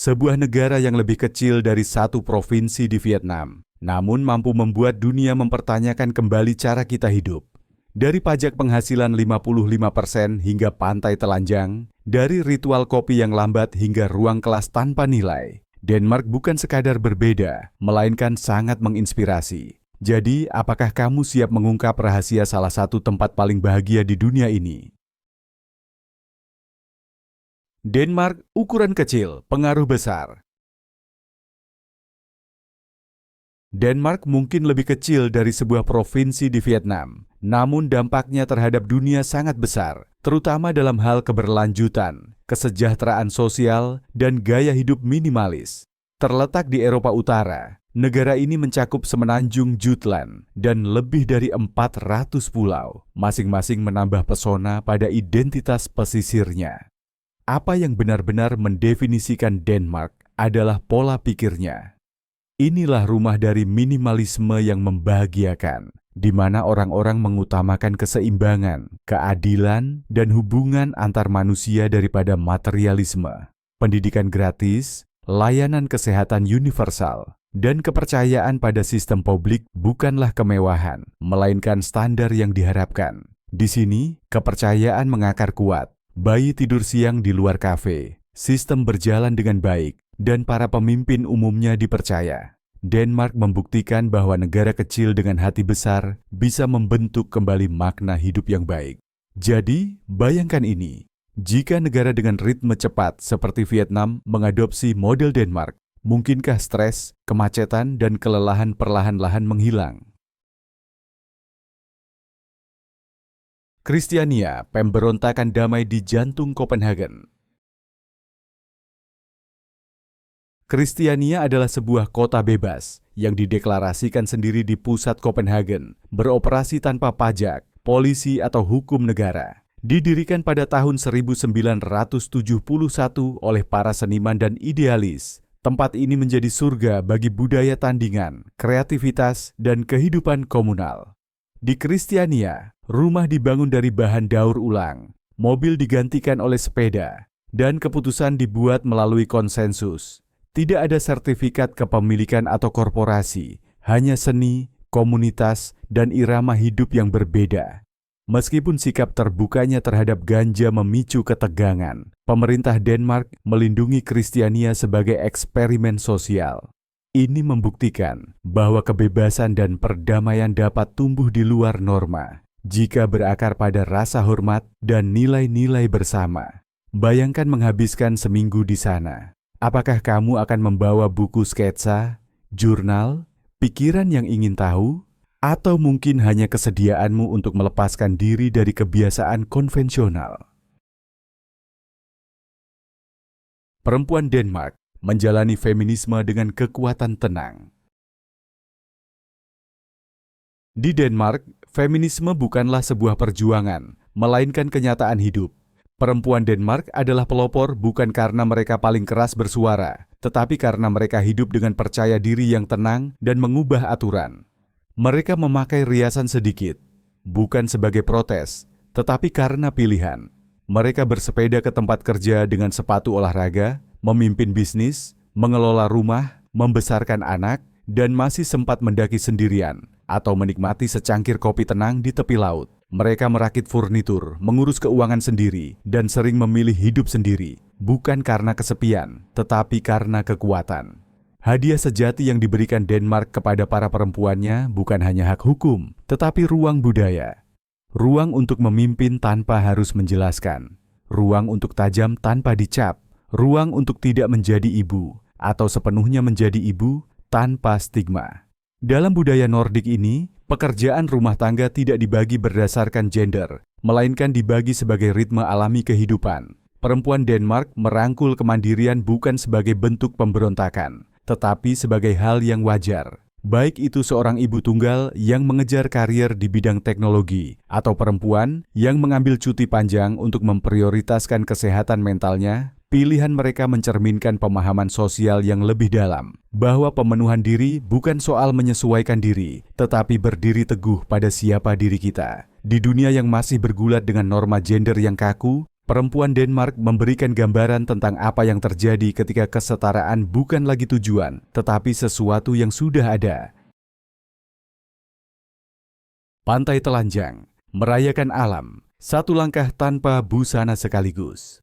sebuah negara yang lebih kecil dari satu provinsi di Vietnam, namun mampu membuat dunia mempertanyakan kembali cara kita hidup. Dari pajak penghasilan 55% hingga pantai telanjang, dari ritual kopi yang lambat hingga ruang kelas tanpa nilai, Denmark bukan sekadar berbeda, melainkan sangat menginspirasi. Jadi, apakah kamu siap mengungkap rahasia salah satu tempat paling bahagia di dunia ini? Denmark, ukuran kecil, pengaruh besar. Denmark mungkin lebih kecil dari sebuah provinsi di Vietnam, namun dampaknya terhadap dunia sangat besar, terutama dalam hal keberlanjutan, kesejahteraan sosial, dan gaya hidup minimalis. Terletak di Eropa Utara, negara ini mencakup semenanjung Jutland dan lebih dari 400 pulau, masing-masing menambah pesona pada identitas pesisirnya. Apa yang benar-benar mendefinisikan Denmark adalah pola pikirnya. Inilah rumah dari minimalisme yang membahagiakan, di mana orang-orang mengutamakan keseimbangan, keadilan, dan hubungan antar manusia daripada materialisme. Pendidikan gratis, layanan kesehatan universal, dan kepercayaan pada sistem publik bukanlah kemewahan, melainkan standar yang diharapkan. Di sini, kepercayaan mengakar kuat. Bayi tidur siang di luar kafe, sistem berjalan dengan baik, dan para pemimpin umumnya dipercaya. Denmark membuktikan bahwa negara kecil dengan hati besar bisa membentuk kembali makna hidup yang baik. Jadi, bayangkan ini. Jika negara dengan ritme cepat seperti Vietnam mengadopsi model Denmark, mungkinkah stres, kemacetan, dan kelelahan perlahan-lahan menghilang? Kristiania, pemberontakan damai di jantung Copenhagen. Kristiania adalah sebuah kota bebas yang dideklarasikan sendiri di pusat Copenhagen, beroperasi tanpa pajak, polisi atau hukum negara. Didirikan pada tahun 1971 oleh para seniman dan idealis, tempat ini menjadi surga bagi budaya tandingan, kreativitas, dan kehidupan komunal. Di Kristiania, rumah dibangun dari bahan daur ulang, mobil digantikan oleh sepeda, dan keputusan dibuat melalui konsensus. Tidak ada sertifikat kepemilikan atau korporasi, hanya seni, komunitas, dan irama hidup yang berbeda. Meskipun sikap terbukanya terhadap ganja memicu ketegangan, pemerintah Denmark melindungi Kristiania sebagai eksperimen sosial. Ini membuktikan bahwa kebebasan dan perdamaian dapat tumbuh di luar norma jika berakar pada rasa hormat dan nilai-nilai bersama. Bayangkan menghabiskan seminggu di sana. Apakah kamu akan membawa buku sketsa, jurnal, pikiran yang ingin tahu, atau mungkin hanya kesediaanmu untuk melepaskan diri dari kebiasaan konvensional? Perempuan Denmark menjalani feminisme dengan kekuatan tenang. Di Denmark, feminisme bukanlah sebuah perjuangan, melainkan kenyataan hidup. Perempuan Denmark adalah pelopor bukan karena mereka paling keras bersuara, tetapi karena mereka hidup dengan percaya diri yang tenang dan mengubah aturan. Mereka memakai riasan sedikit, bukan sebagai protes, tetapi karena pilihan. Mereka bersepeda ke tempat kerja dengan sepatu olahraga, memimpin bisnis, mengelola rumah, membesarkan anak, dan masih sempat mendaki sendirian atau menikmati secangkir kopi tenang di tepi laut. Mereka merakit furnitur, mengurus keuangan sendiri, dan sering memilih hidup sendiri, bukan karena kesepian, tetapi karena kekuatan. Hadiah sejati yang diberikan Denmark kepada para perempuannya bukan hanya hak hukum, tetapi ruang budaya. Ruang untuk memimpin tanpa harus menjelaskan, ruang untuk tajam tanpa dicap, ruang untuk tidak menjadi ibu, atau sepenuhnya menjadi ibu tanpa stigma. Dalam budaya Nordik ini, pekerjaan rumah tangga tidak dibagi berdasarkan gender, melainkan dibagi sebagai ritme alami kehidupan. Perempuan Denmark merangkul kemandirian bukan sebagai bentuk pemberontakan, tetapi sebagai hal yang wajar. Baik itu seorang ibu tunggal yang mengejar karier di bidang teknologi, atau perempuan yang mengambil cuti panjang untuk memprioritaskan kesehatan mentalnya, pilihan mereka mencerminkan pemahaman sosial yang lebih dalam, bahwa pemenuhan diri bukan soal menyesuaikan diri, tetapi berdiri teguh pada siapa diri kita. Di dunia yang masih bergulat dengan norma gender yang kaku, Perempuan Denmark memberikan gambaran tentang apa yang terjadi ketika kesetaraan bukan lagi tujuan, tetapi sesuatu yang sudah ada. Pantai telanjang, merayakan alam, satu langkah tanpa busana sekaligus.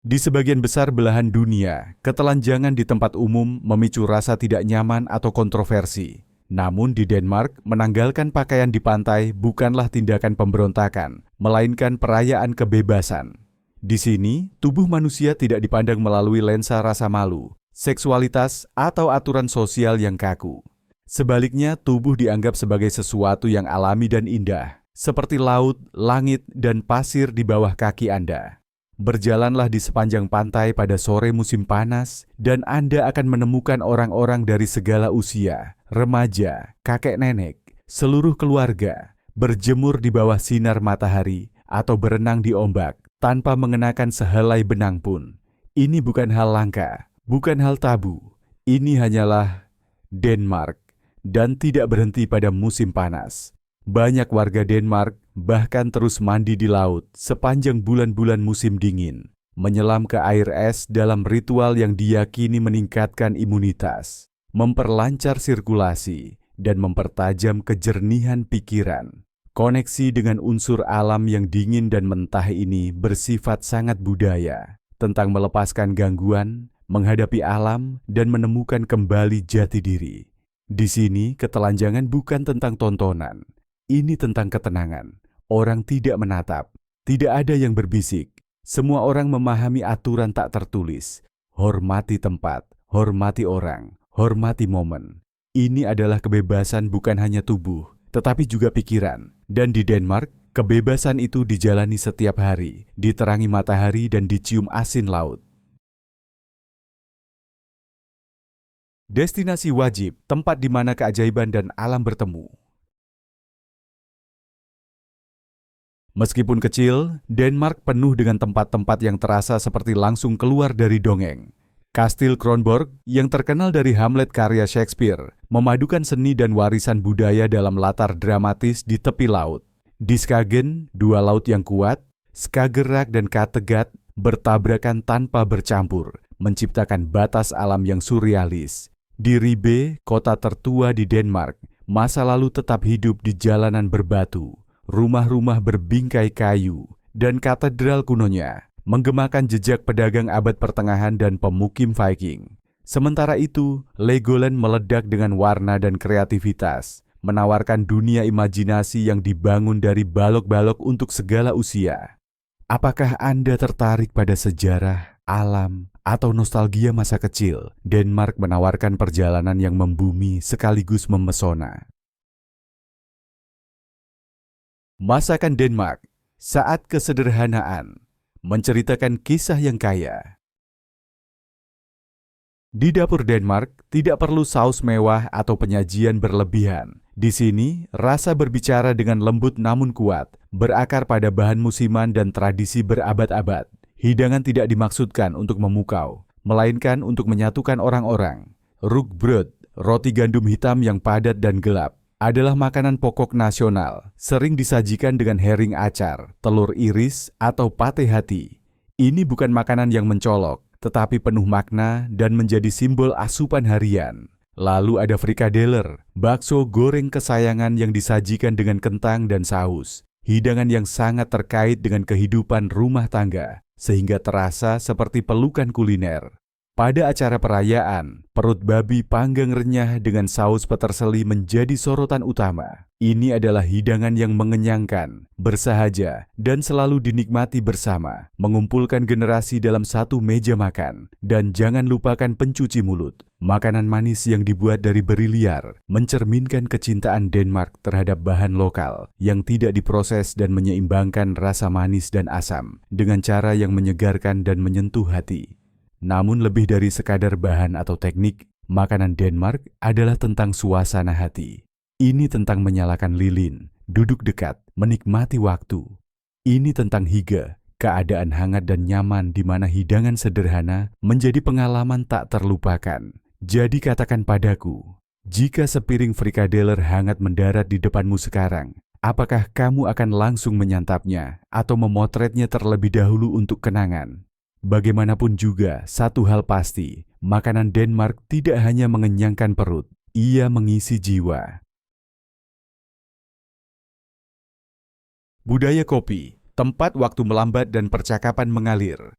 Di sebagian besar belahan dunia, ketelanjangan di tempat umum memicu rasa tidak nyaman atau kontroversi. Namun di Denmark, menanggalkan pakaian di pantai bukanlah tindakan pemberontakan, melainkan perayaan kebebasan. Di sini, tubuh manusia tidak dipandang melalui lensa rasa malu, seksualitas, atau aturan sosial yang kaku. Sebaliknya, tubuh dianggap sebagai sesuatu yang alami dan indah, seperti laut, langit, dan pasir di bawah kaki Anda. Berjalanlah di sepanjang pantai pada sore musim panas, dan Anda akan menemukan orang-orang dari segala usia, remaja, kakek nenek, seluruh keluarga, berjemur di bawah sinar matahari atau berenang di ombak tanpa mengenakan sehelai benang pun. Ini bukan hal langka, bukan hal tabu. Ini hanyalah Denmark, dan tidak berhenti pada musim panas. Banyak warga Denmark bahkan terus mandi di laut sepanjang bulan-bulan musim dingin, menyelam ke air es dalam ritual yang diyakini meningkatkan imunitas, memperlancar sirkulasi, dan mempertajam kejernihan pikiran. Koneksi dengan unsur alam yang dingin dan mentah ini bersifat sangat budaya, tentang melepaskan gangguan, menghadapi alam, dan menemukan kembali jati diri. Di sini, ketelanjangan bukan tentang tontonan. Ini tentang ketenangan. Orang tidak menatap, tidak ada yang berbisik. Semua orang memahami aturan tak tertulis. Hormati tempat, hormati orang, hormati momen. Ini adalah kebebasan bukan hanya tubuh, tetapi juga pikiran. Dan di Denmark, kebebasan itu dijalani setiap hari, diterangi matahari dan dicium asin laut. Destinasi wajib, tempat di mana keajaiban dan alam bertemu. Meskipun kecil, Denmark penuh dengan tempat-tempat yang terasa seperti langsung keluar dari dongeng. Kastil Kronborg, yang terkenal dari Hamlet karya Shakespeare, memadukan seni dan warisan budaya dalam latar dramatis di tepi laut. Di Skagen, dua laut yang kuat, Skagerrak dan Kattegat, bertabrakan tanpa bercampur, menciptakan batas alam yang surrealis. Di Ribe, kota tertua di Denmark, masa lalu tetap hidup di jalanan berbatu. Rumah-rumah berbingkai kayu, dan katedral kunonya menggemakan jejak pedagang abad pertengahan dan pemukim Viking. Sementara itu, Legoland meledak dengan warna dan kreativitas, menawarkan dunia imajinasi yang dibangun dari balok-balok untuk segala usia. Apakah Anda tertarik pada sejarah, alam, atau nostalgia masa kecil? Denmark menawarkan perjalanan yang membumi sekaligus memesona. Masakan Denmark, saat kesederhanaan, menceritakan kisah yang kaya. Di dapur Denmark, tidak perlu saus mewah atau penyajian berlebihan. Di sini, rasa berbicara dengan lembut namun kuat, berakar pada bahan musiman dan tradisi berabad-abad. Hidangan tidak dimaksudkan untuk memukau, melainkan untuk menyatukan orang-orang. Rugbrød, roti gandum hitam yang padat dan gelap, adalah makanan pokok nasional, sering disajikan dengan herring acar, telur iris, atau pate hati. Ini bukan makanan yang mencolok, tetapi penuh makna dan menjadi simbol asupan harian. Lalu ada frikadeler, bakso goreng kesayangan yang disajikan dengan kentang dan saus. Hidangan yang sangat terkait dengan kehidupan rumah tangga, sehingga terasa seperti pelukan kuliner. Pada acara perayaan, perut babi panggang renyah dengan saus peterseli menjadi sorotan utama. Ini adalah hidangan yang mengenyangkan, bersahaja, dan selalu dinikmati bersama, mengumpulkan generasi dalam satu meja makan. Dan jangan lupakan pencuci mulut. Makanan manis yang dibuat dari beri liar, mencerminkan kecintaan Denmark terhadap bahan lokal yang tidak diproses dan menyeimbangkan rasa manis dan asam dengan cara yang menyegarkan dan menyentuh hati. Namun lebih dari sekadar bahan atau teknik, makanan Denmark adalah tentang suasana hati. Ini tentang menyalakan lilin, duduk dekat, menikmati waktu. Ini tentang hygge, keadaan hangat dan nyaman di mana hidangan sederhana menjadi pengalaman tak terlupakan. Jadi katakan padaku, jika sepiring frikadeler hangat mendarat di depanmu sekarang, Apakah kamu akan langsung menyantapnya atau memotretnya terlebih dahulu untuk kenangan? Bagaimanapun juga, satu hal pasti, makanan Denmark tidak hanya mengenyangkan perut, ia mengisi jiwa. Budaya kopi, tempat waktu melambat dan percakapan mengalir.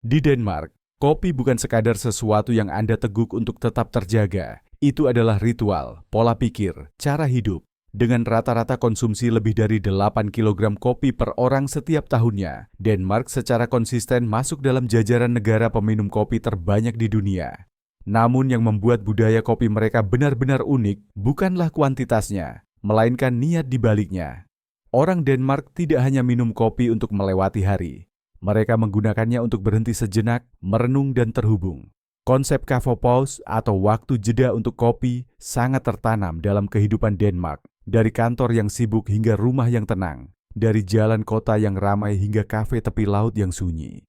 Di Denmark, kopi bukan sekadar sesuatu yang Anda teguk untuk tetap terjaga. Itu adalah ritual, pola pikir, cara hidup. Dengan rata-rata konsumsi lebih dari 8 kg kopi per orang setiap tahunnya, Denmark secara konsisten masuk dalam jajaran negara peminum kopi terbanyak di dunia. Namun yang membuat budaya kopi mereka benar-benar unik bukanlah kuantitasnya, melainkan niat di baliknya. Orang Denmark tidak hanya minum kopi untuk melewati hari. Mereka menggunakannya untuk berhenti sejenak, merenung dan terhubung. Konsep kafopause atau waktu jeda untuk kopi sangat tertanam dalam kehidupan Denmark. Dari kantor yang sibuk hingga rumah yang tenang, dari jalan kota yang ramai hingga kafe tepi laut yang sunyi.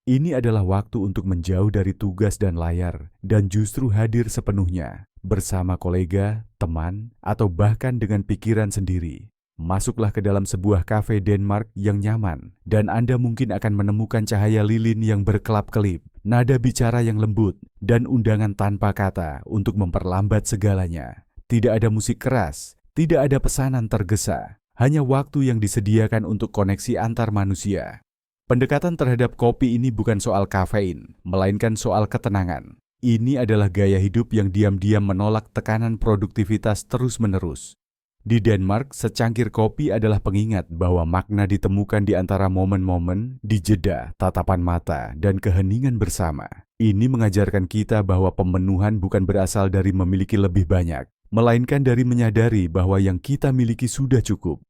Ini adalah waktu untuk menjauh dari tugas dan layar, dan justru hadir sepenuhnya, bersama kolega, teman, atau bahkan dengan pikiran sendiri. Masuklah ke dalam sebuah kafe Denmark yang nyaman, dan Anda mungkin akan menemukan cahaya lilin yang berkelap-kelip, nada bicara yang lembut, dan undangan tanpa kata untuk memperlambat segalanya. Tidak ada musik keras, tidak ada pesanan tergesa, hanya waktu yang disediakan untuk koneksi antar manusia. Pendekatan terhadap kopi ini bukan soal kafein, melainkan soal ketenangan. Ini adalah gaya hidup yang diam-diam menolak tekanan produktivitas terus-menerus. Di Denmark, secangkir kopi adalah pengingat bahwa makna ditemukan di antara momen-momen, di jeda, tatapan mata, dan keheningan bersama. Ini mengajarkan kita bahwa pemenuhan bukan berasal dari memiliki lebih banyak, melainkan dari menyadari bahwa yang kita miliki sudah cukup.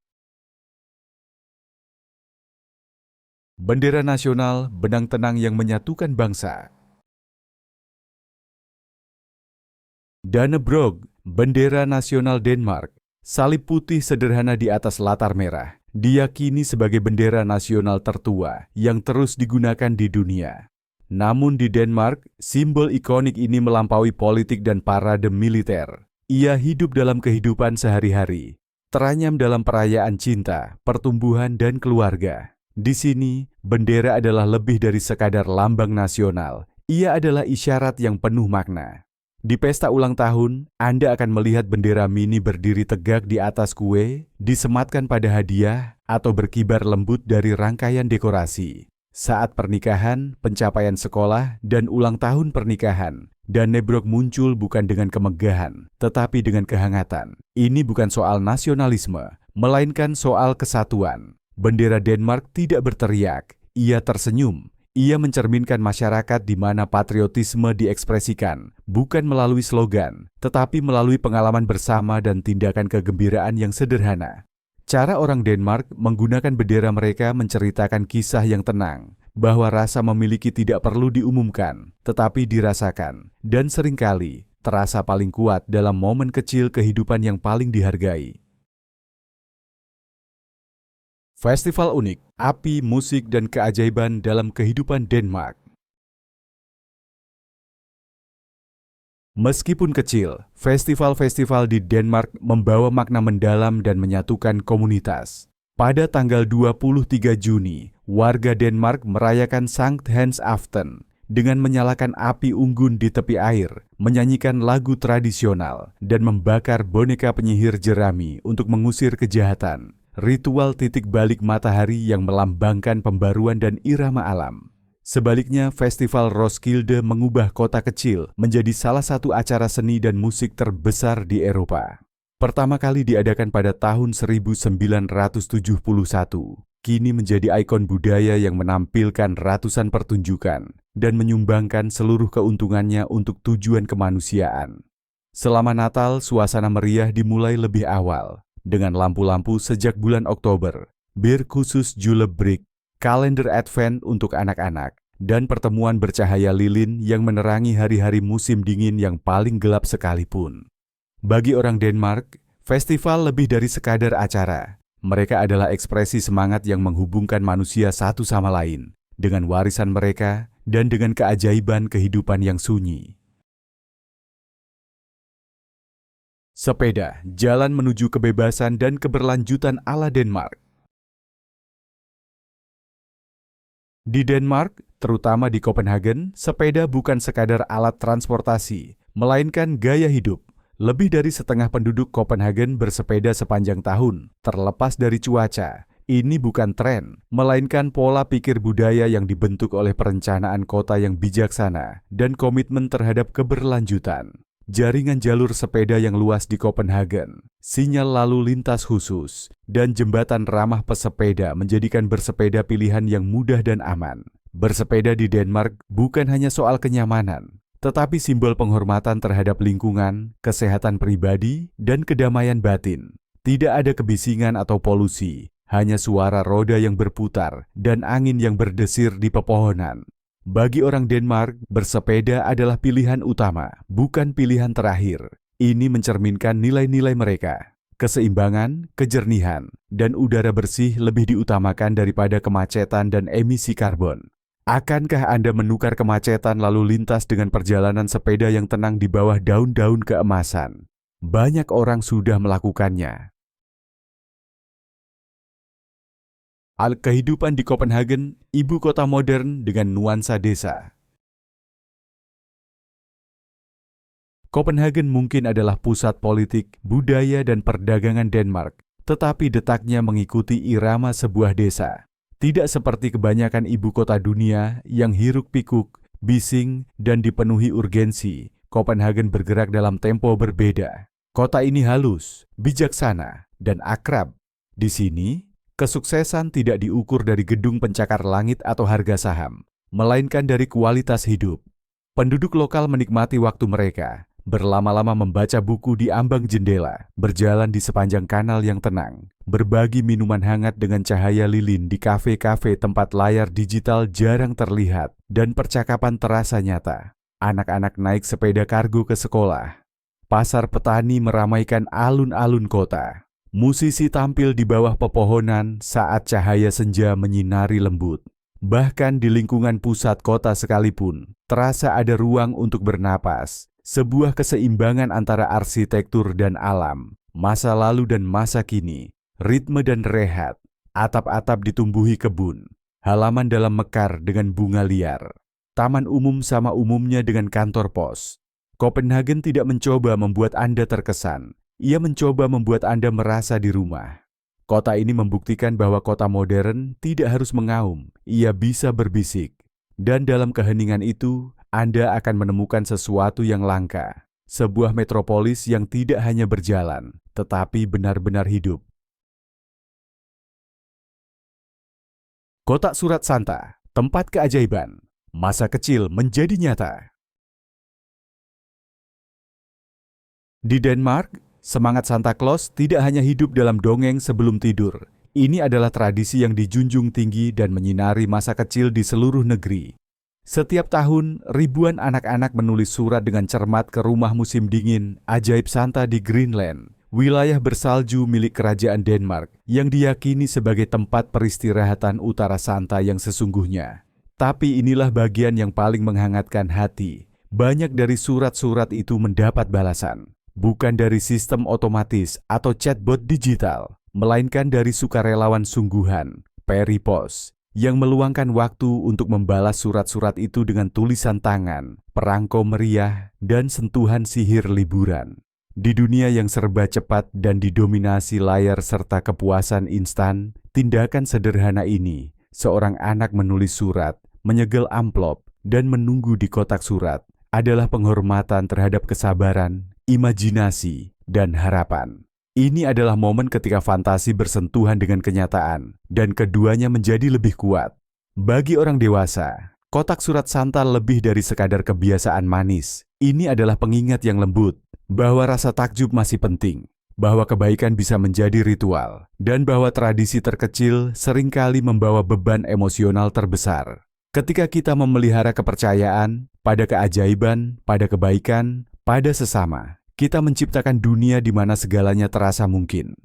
Bendera nasional, benang tenang yang menyatukan bangsa. Dannebrog, bendera nasional Denmark. Salib putih sederhana di atas latar merah, diyakini sebagai bendera nasional tertua yang terus digunakan di dunia. Namun di Denmark, simbol ikonik ini melampaui politik dan parade militer. Ia hidup dalam kehidupan sehari-hari, teranyam dalam perayaan cinta, pertumbuhan, dan keluarga. Di sini, bendera adalah lebih dari sekadar lambang nasional. Ia adalah isyarat yang penuh makna. Di pesta ulang tahun, Anda akan melihat bendera mini berdiri tegak di atas kue, disematkan pada hadiah, atau berkibar lembut dari rangkaian dekorasi. Saat pernikahan, pencapaian sekolah, dan ulang tahun pernikahan, Dannebrog muncul bukan dengan kemegahan, tetapi dengan kehangatan. Ini bukan soal nasionalisme, melainkan soal kesatuan. Bendera Denmark tidak berteriak, ia tersenyum. Ia mencerminkan masyarakat di mana patriotisme diekspresikan, bukan melalui slogan, tetapi melalui pengalaman bersama dan tindakan kegembiraan yang sederhana. Cara orang Denmark menggunakan bendera mereka menceritakan kisah yang tenang, bahwa rasa memiliki tidak perlu diumumkan, tetapi dirasakan, dan seringkali terasa paling kuat dalam momen kecil kehidupan yang paling dihargai. Festival unik, api, musik, dan keajaiban dalam kehidupan Denmark. Meskipun kecil, festival-festival di Denmark membawa makna mendalam dan menyatukan komunitas. Pada tanggal 23 Juni, warga Denmark merayakan Sankt Hans Aften dengan menyalakan api unggun di tepi air, menyanyikan lagu tradisional, dan membakar boneka penyihir jerami untuk mengusir kejahatan. Ritual titik balik matahari yang melambangkan pembaruan dan irama alam. Sebaliknya, Festival Roskilde mengubah kota kecil menjadi salah satu acara seni dan musik terbesar di Eropa. Pertama kali diadakan pada tahun 1971, kini menjadi ikon budaya yang menampilkan ratusan pertunjukan dan menyumbangkan seluruh keuntungannya untuk tujuan kemanusiaan. Selama Natal, suasana meriah dimulai lebih awal, dengan lampu-lampu sejak bulan Oktober, bir khusus julebrik, kalender Advent untuk anak-anak, dan pertemuan bercahaya lilin yang menerangi hari-hari musim dingin yang paling gelap sekalipun. Bagi orang Denmark, festival lebih dari sekadar acara. Mereka adalah ekspresi semangat yang menghubungkan manusia satu sama lain, dengan warisan mereka dan dengan keajaiban kehidupan yang sunyi. Sepeda, jalan menuju kebebasan dan keberlanjutan ala Denmark. Di Denmark, terutama di Copenhagen, sepeda bukan sekadar alat transportasi, melainkan gaya hidup. Lebih dari setengah penduduk Copenhagen bersepeda sepanjang tahun, terlepas dari cuaca. Ini bukan tren, melainkan pola pikir budaya yang dibentuk oleh perencanaan kota yang bijaksana dan komitmen terhadap keberlanjutan. Jaringan jalur sepeda yang luas di Copenhagen, sinyal lalu lintas khusus, dan jembatan ramah pesepeda menjadikan bersepeda pilihan yang mudah dan aman. Bersepeda di Denmark bukan hanya soal kenyamanan, tetapi simbol penghormatan terhadap lingkungan, kesehatan pribadi, dan kedamaian batin. Tidak ada kebisingan atau polusi, hanya suara roda yang berputar dan angin yang berdesir di pepohonan. Bagi orang Denmark, bersepeda adalah pilihan utama, bukan pilihan terakhir. Ini mencerminkan nilai-nilai mereka. Keseimbangan, kejernihan, dan udara bersih lebih diutamakan daripada kemacetan dan emisi karbon. Akankah Anda menukar kemacetan lalu lintas dengan perjalanan sepeda yang tenang di bawah daun-daun keemasan? Banyak orang sudah melakukannya. Kehidupan di Copenhagen, ibu kota modern dengan nuansa desa. Copenhagen mungkin adalah pusat politik, budaya, dan perdagangan Denmark, tetapi detaknya mengikuti irama sebuah desa. Tidak seperti kebanyakan ibu kota dunia yang hiruk-pikuk, bising, dan dipenuhi urgensi, Copenhagen bergerak dalam tempo berbeda. Kota ini halus, bijaksana, dan akrab. Di sini, kesuksesan tidak diukur dari gedung pencakar langit atau harga saham, melainkan dari kualitas hidup. Penduduk lokal menikmati waktu mereka, berlama-lama membaca buku di ambang jendela, berjalan di sepanjang kanal yang tenang, berbagi minuman hangat dengan cahaya lilin di kafe-kafe tempat layar digital jarang terlihat, dan percakapan terasa nyata. Anak-anak naik sepeda kargo ke sekolah. Pasar petani meramaikan alun-alun kota. Musisi tampil di bawah pepohonan saat cahaya senja menyinari lembut. Bahkan di lingkungan pusat kota sekalipun, terasa ada ruang untuk bernapas. Sebuah keseimbangan antara arsitektur dan alam, masa lalu dan masa kini, ritme dan rehat, atap-atap ditumbuhi kebun, halaman dalam mekar dengan bunga liar, taman umum sama umumnya dengan kantor pos. Copenhagen tidak mencoba membuat Anda terkesan. Ia mencoba membuat Anda merasa di rumah. Kota ini membuktikan bahwa kota modern tidak harus mengaum, ia bisa berbisik. Dan dalam keheningan itu, Anda akan menemukan sesuatu yang langka. Sebuah metropolis yang tidak hanya berjalan, tetapi benar-benar hidup. Kotak Surat Santa, tempat keajaiban. Masa kecil menjadi nyata. Di Denmark, semangat Santa Claus tidak hanya hidup dalam dongeng sebelum tidur. Ini adalah tradisi yang dijunjung tinggi dan menyinari masa kecil di seluruh negeri. Setiap tahun, ribuan anak-anak menulis surat dengan cermat ke rumah musim dingin, ajaib Santa di Greenland, wilayah bersalju milik kerajaan Denmark, yang diyakini sebagai tempat peristirahatan utara Santa yang sesungguhnya. Tapi inilah bagian yang paling menghangatkan hati. Banyak dari surat-surat itu mendapat balasan. Bukan dari sistem otomatis atau chatbot digital, melainkan dari sukarelawan sungguhan, Peripos, yang meluangkan waktu untuk membalas surat-surat itu dengan tulisan tangan, perangko meriah, dan sentuhan sihir liburan. Di dunia yang serba cepat dan didominasi layar serta kepuasan instan, tindakan sederhana ini, seorang anak menulis surat, menyegel amplop, dan menunggu di kotak surat, adalah penghormatan terhadap kesabaran, imajinasi, dan harapan. Ini adalah momen ketika fantasi bersentuhan dengan kenyataan, dan keduanya menjadi lebih kuat. Bagi orang dewasa, kotak surat Santa lebih dari sekadar kebiasaan manis. Ini adalah pengingat yang lembut, bahwa rasa takjub masih penting, bahwa kebaikan bisa menjadi ritual, dan bahwa tradisi terkecil seringkali membawa beban emosional terbesar. Ketika kita memelihara kepercayaan pada keajaiban, pada kebaikan, pada sesama, kita menciptakan dunia di mana segalanya terasa mungkin.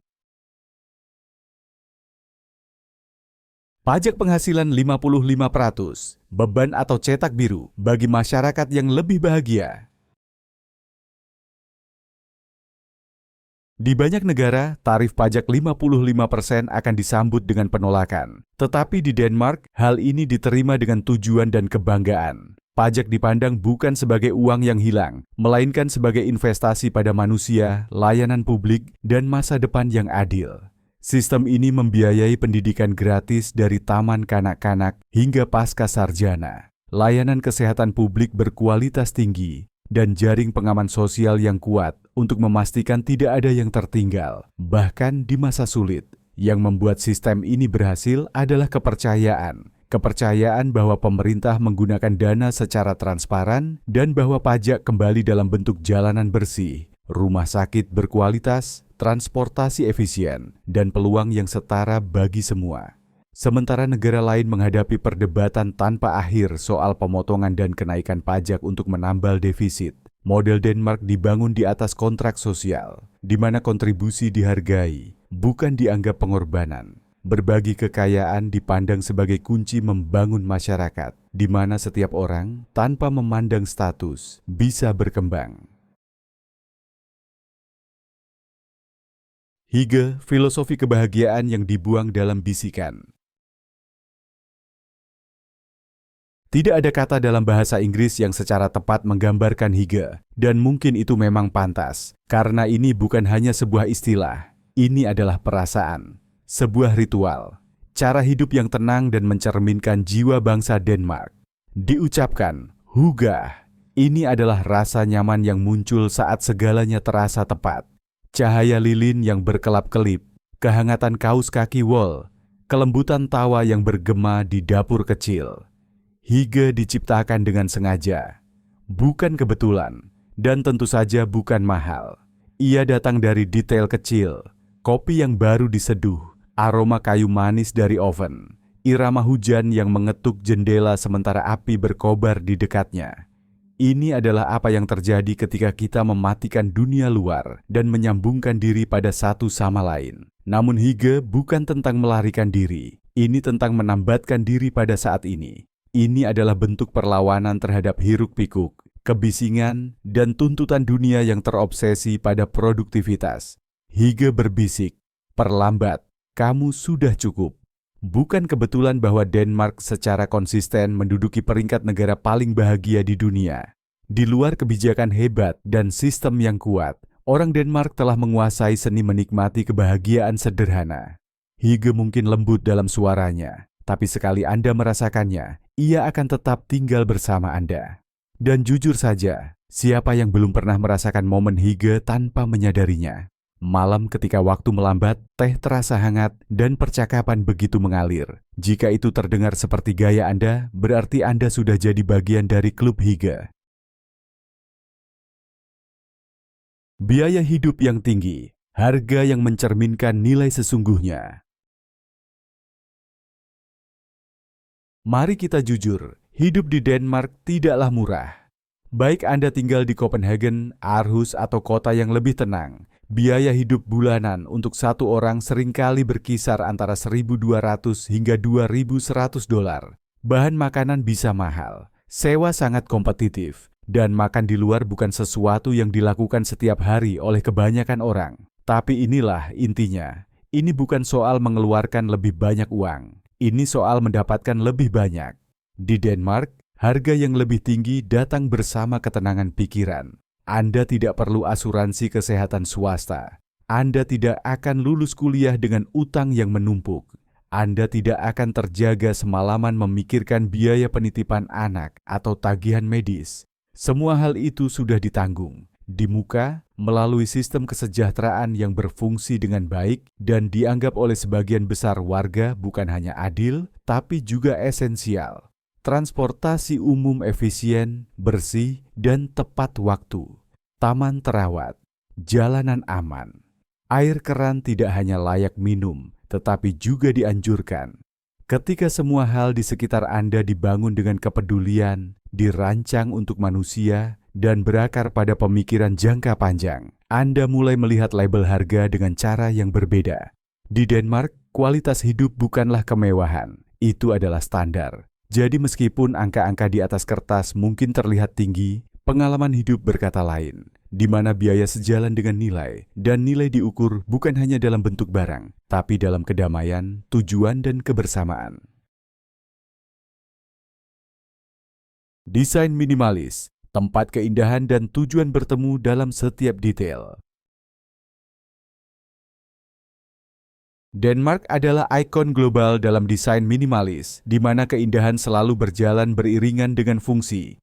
Pajak penghasilan 55%, beban atau cetak biru bagi masyarakat yang lebih bahagia. Di banyak negara, tarif pajak 55% akan disambut dengan penolakan. Tetapi di Denmark, hal ini diterima dengan tujuan dan kebanggaan. Pajak dipandang bukan sebagai uang yang hilang, melainkan sebagai investasi pada manusia, layanan publik, dan masa depan yang adil. Sistem ini membiayai pendidikan gratis dari taman kanak-kanak hingga pasca sarjana, layanan kesehatan publik berkualitas tinggi, dan jaring pengaman sosial yang kuat untuk memastikan tidak ada yang tertinggal, bahkan di masa sulit. Yang membuat sistem ini berhasil adalah kepercayaan. Kepercayaan bahwa pemerintah menggunakan dana secara transparan dan bahwa pajak kembali dalam bentuk jalanan bersih, rumah sakit berkualitas, transportasi efisien, dan peluang yang setara bagi semua. Sementara negara lain menghadapi perdebatan tanpa akhir soal pemotongan dan kenaikan pajak untuk menambal defisit, model Denmark dibangun di atas kontrak sosial, di mana kontribusi dihargai, bukan dianggap pengorbanan. Berbagi kekayaan dipandang sebagai kunci membangun masyarakat, di mana setiap orang, tanpa memandang status, bisa berkembang. Hygge, filosofi kebahagiaan yang dibuang dalam bisikan. Tidak ada kata dalam bahasa Inggris yang secara tepat menggambarkan hygge, dan mungkin itu memang pantas, karena ini bukan hanya sebuah istilah, ini adalah perasaan, sebuah ritual, cara hidup yang tenang dan mencerminkan jiwa bangsa Denmark. Diucapkan, hygge, ini adalah rasa nyaman yang muncul saat segalanya terasa tepat. Cahaya lilin yang berkelap-kelip, kehangatan kaus kaki wol, kelembutan tawa yang bergema di dapur kecil. Hygge diciptakan dengan sengaja, bukan kebetulan, dan tentu saja bukan mahal. Ia datang dari detail kecil, kopi yang baru diseduh, aroma kayu manis dari oven, irama hujan yang mengetuk jendela sementara api berkobar di dekatnya. Ini adalah apa yang terjadi ketika kita mematikan dunia luar dan menyambungkan diri pada satu sama lain. Namun hygge bukan tentang melarikan diri, ini tentang menambatkan diri pada saat ini. Ini adalah bentuk perlawanan terhadap hiruk-pikuk, kebisingan, dan tuntutan dunia yang terobsesi pada produktivitas. Hygge berbisik, perlambat, kamu sudah cukup. Bukan kebetulan bahwa Denmark secara konsisten menduduki peringkat negara paling bahagia di dunia. Di luar kebijakan hebat dan sistem yang kuat, orang Denmark telah menguasai seni menikmati kebahagiaan sederhana. Hygge mungkin lembut dalam suaranya, tapi sekali Anda merasakannya, ia akan tetap tinggal bersama Anda. Dan jujur saja, siapa yang belum pernah merasakan momen hygge tanpa menyadarinya? Malam ketika waktu melambat, teh terasa hangat, dan percakapan begitu mengalir. Jika itu terdengar seperti gaya Anda, berarti Anda sudah jadi bagian dari klub hygge. Biaya hidup yang tinggi, harga yang mencerminkan nilai sesungguhnya. Mari kita jujur, hidup di Denmark tidaklah murah. Baik Anda tinggal di Copenhagen, Aarhus, atau kota yang lebih tenang, biaya hidup bulanan untuk satu orang seringkali berkisar antara 1.200 hingga 2.100 dolar. Bahan makanan bisa mahal, sewa sangat kompetitif, dan makan di luar bukan sesuatu yang dilakukan setiap hari oleh kebanyakan orang. Tapi inilah intinya, ini bukan soal mengeluarkan lebih banyak uang. Ini soal mendapatkan lebih banyak. Di Denmark, harga yang lebih tinggi datang bersama ketenangan pikiran. Anda tidak perlu asuransi kesehatan swasta. Anda tidak akan lulus kuliah dengan utang yang menumpuk. Anda tidak akan terjaga semalaman memikirkan biaya penitipan anak atau tagihan medis. Semua hal itu sudah ditanggung di muka melalui sistem kesejahteraan yang berfungsi dengan baik dan dianggap oleh sebagian besar warga bukan hanya adil, tapi juga esensial. Transportasi umum efisien, bersih, dan tepat waktu. Taman terawat, jalanan aman. Air keran tidak hanya layak minum, tetapi juga dianjurkan. Ketika semua hal di sekitar Anda dibangun dengan kepedulian, dirancang untuk manusia, dan berakar pada pemikiran jangka panjang, Anda mulai melihat label harga dengan cara yang berbeda. Di Denmark, kualitas hidup bukanlah kemewahan, itu adalah standar. Jadi meskipun angka-angka di atas kertas mungkin terlihat tinggi, Pengalaman hidup berkata lain, di mana biaya sejalan dengan nilai, dan nilai diukur bukan hanya dalam bentuk barang, tapi dalam kedamaian, tujuan, dan kebersamaan. Desain minimalis, tempat keindahan dan tujuan bertemu dalam setiap detail. Denmark adalah ikon global dalam desain minimalis, di mana keindahan selalu berjalan beriringan dengan fungsi.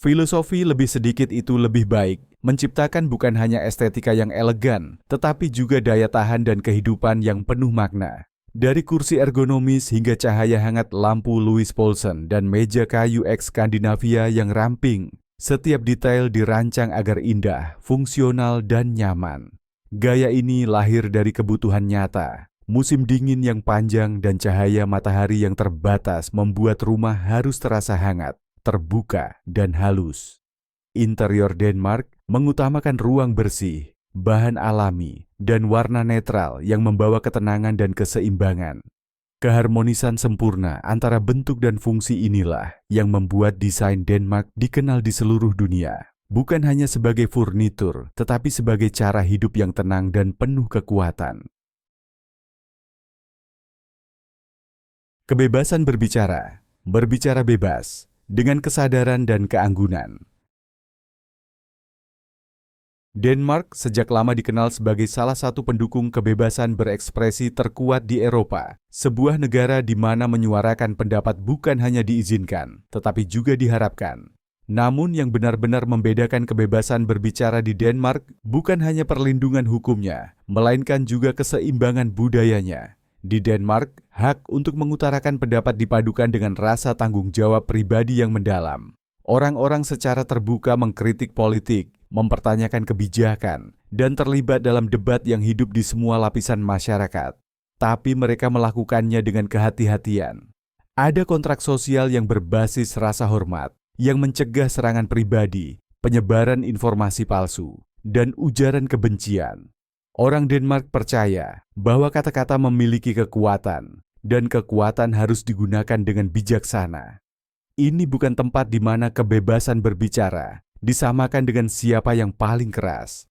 Filosofi lebih sedikit itu lebih baik, menciptakan bukan hanya estetika yang elegan, tetapi juga daya tahan dan kehidupan yang penuh makna. Dari kursi ergonomis hingga cahaya hangat lampu Louis Poulsen dan meja kayu ex Skandinavia yang ramping, setiap detail dirancang agar indah, fungsional, dan nyaman. Gaya ini lahir dari kebutuhan nyata. Musim dingin yang panjang dan cahaya matahari yang terbatas membuat rumah harus terasa hangat, terbuka, dan halus. Interior Denmark mengutamakan ruang bersih, bahan alami, dan warna netral yang membawa ketenangan dan keseimbangan. Keharmonisan sempurna antara bentuk dan fungsi inilah yang membuat desain Denmark dikenal di seluruh dunia. Bukan hanya sebagai furnitur, tetapi sebagai cara hidup yang tenang dan penuh kekuatan. Kebebasan berbicara, berbicara bebas, dengan kesadaran dan keanggunan. Denmark sejak lama dikenal sebagai salah satu pendukung kebebasan berekspresi terkuat di Eropa, sebuah negara di mana menyuarakan pendapat bukan hanya diizinkan, tetapi juga diharapkan. Namun yang benar-benar membedakan kebebasan berbicara di Denmark bukan hanya perlindungan hukumnya, melainkan juga keseimbangan budayanya. Di Denmark, hak untuk mengutarakan pendapat dipadukan dengan rasa tanggung jawab pribadi yang mendalam. Orang-orang secara terbuka mengkritik politik, mempertanyakan kebijakan, dan terlibat dalam debat yang hidup di semua lapisan masyarakat. Tapi mereka melakukannya dengan kehati-hatian. Ada kontrak sosial yang berbasis rasa hormat, yang mencegah serangan pribadi, penyebaran informasi palsu, dan ujaran kebencian. Orang Denmark percaya bahwa kata-kata memiliki kekuatan, dan kekuatan harus digunakan dengan bijaksana. Ini bukan tempat di mana kebebasan berbicara disamakan dengan siapa yang paling keras.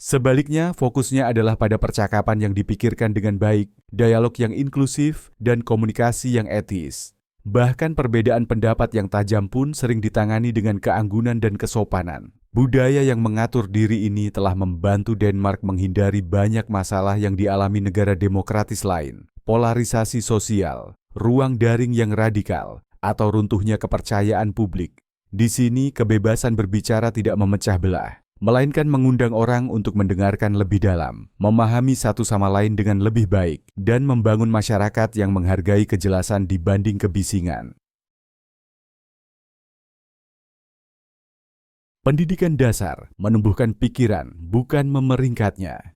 Sebaliknya, fokusnya adalah pada percakapan yang dipikirkan dengan baik, dialog yang inklusif, dan komunikasi yang etis. Bahkan perbedaan pendapat yang tajam pun sering ditangani dengan keanggunan dan kesopanan. Budaya yang mengatur diri ini telah membantu Denmark menghindari banyak masalah yang dialami negara demokratis lain. Polarisasi sosial, ruang daring yang radikal, atau runtuhnya kepercayaan publik. Di sini kebebasan berbicara tidak memecah belah, melainkan mengundang orang untuk mendengarkan lebih dalam, memahami satu sama lain dengan lebih baik, dan membangun masyarakat yang menghargai kejelasan dibanding kebisingan. Pendidikan dasar menumbuhkan pikiran, bukan memeringkatnya.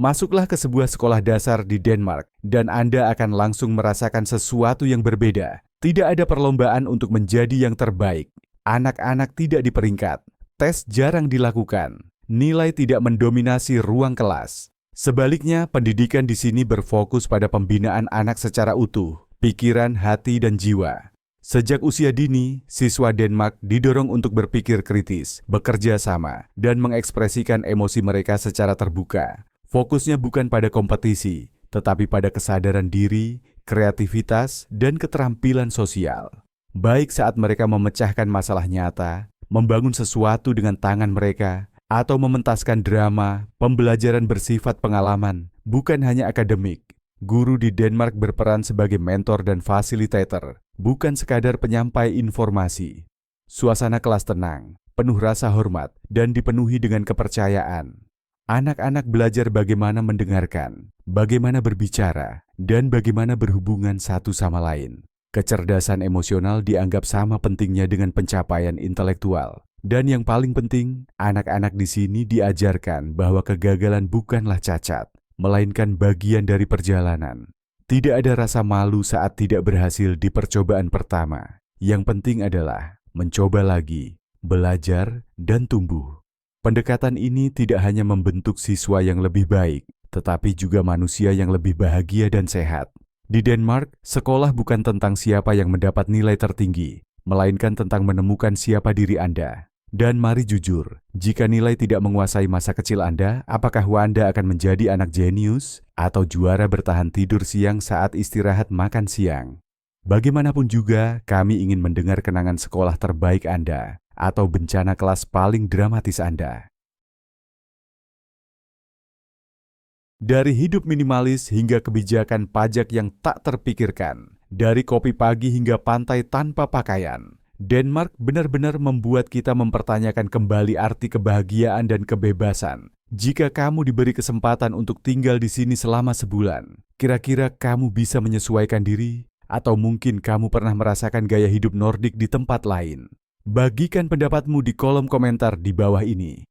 Masuklah ke sebuah sekolah dasar di Denmark, dan Anda akan langsung merasakan sesuatu yang berbeda. Tidak ada perlombaan untuk menjadi yang terbaik. Anak-anak tidak diperingkat. Tes jarang dilakukan. Nilai tidak mendominasi ruang kelas. Sebaliknya, pendidikan di sini berfokus pada pembinaan anak secara utuh, pikiran, hati, dan jiwa. Sejak usia dini, siswa Denmark didorong untuk berpikir kritis, bekerja sama, dan mengekspresikan emosi mereka secara terbuka. Fokusnya bukan pada kompetisi, tetapi pada kesadaran diri, kreativitas, dan keterampilan sosial. Baik saat mereka memecahkan masalah nyata, membangun sesuatu dengan tangan mereka, atau mementaskan drama, pembelajaran bersifat pengalaman, bukan hanya akademik. Guru di Denmark berperan sebagai mentor dan fasilitator, bukan sekadar penyampai informasi. Suasana kelas tenang, penuh rasa hormat, dan dipenuhi dengan kepercayaan. Anak-anak belajar bagaimana mendengarkan, bagaimana berbicara, dan bagaimana berhubungan satu sama lain. Kecerdasan emosional dianggap sama pentingnya dengan pencapaian intelektual. Dan yang paling penting, anak-anak di sini diajarkan bahwa kegagalan bukanlah cacat, melainkan bagian dari perjalanan. Tidak ada rasa malu saat tidak berhasil di percobaan pertama. Yang penting adalah mencoba lagi, belajar, dan tumbuh. Pendekatan ini tidak hanya membentuk siswa yang lebih baik, tetapi juga manusia yang lebih bahagia dan sehat. Di Denmark, sekolah bukan tentang siapa yang mendapat nilai tertinggi, melainkan tentang menemukan siapa diri Anda. Dan mari jujur, jika nilai tidak menguasai masa kecil Anda, apakah Wanda akan menjadi anak jenius atau juara bertahan tidur siang saat istirahat makan siang? Bagaimanapun juga, kami ingin mendengar kenangan sekolah terbaik Anda atau bencana kelas paling dramatis Anda. Dari hidup minimalis hingga kebijakan pajak yang tak terpikirkan, dari kopi pagi hingga pantai tanpa pakaian, Denmark benar-benar membuat kita mempertanyakan kembali arti kebahagiaan dan kebebasan. Jika kamu diberi kesempatan untuk tinggal di sini selama sebulan, kira-kira kamu bisa menyesuaikan diri? Atau mungkin kamu pernah merasakan gaya hidup Nordik di tempat lain? Bagikan pendapatmu di kolom komentar di bawah ini.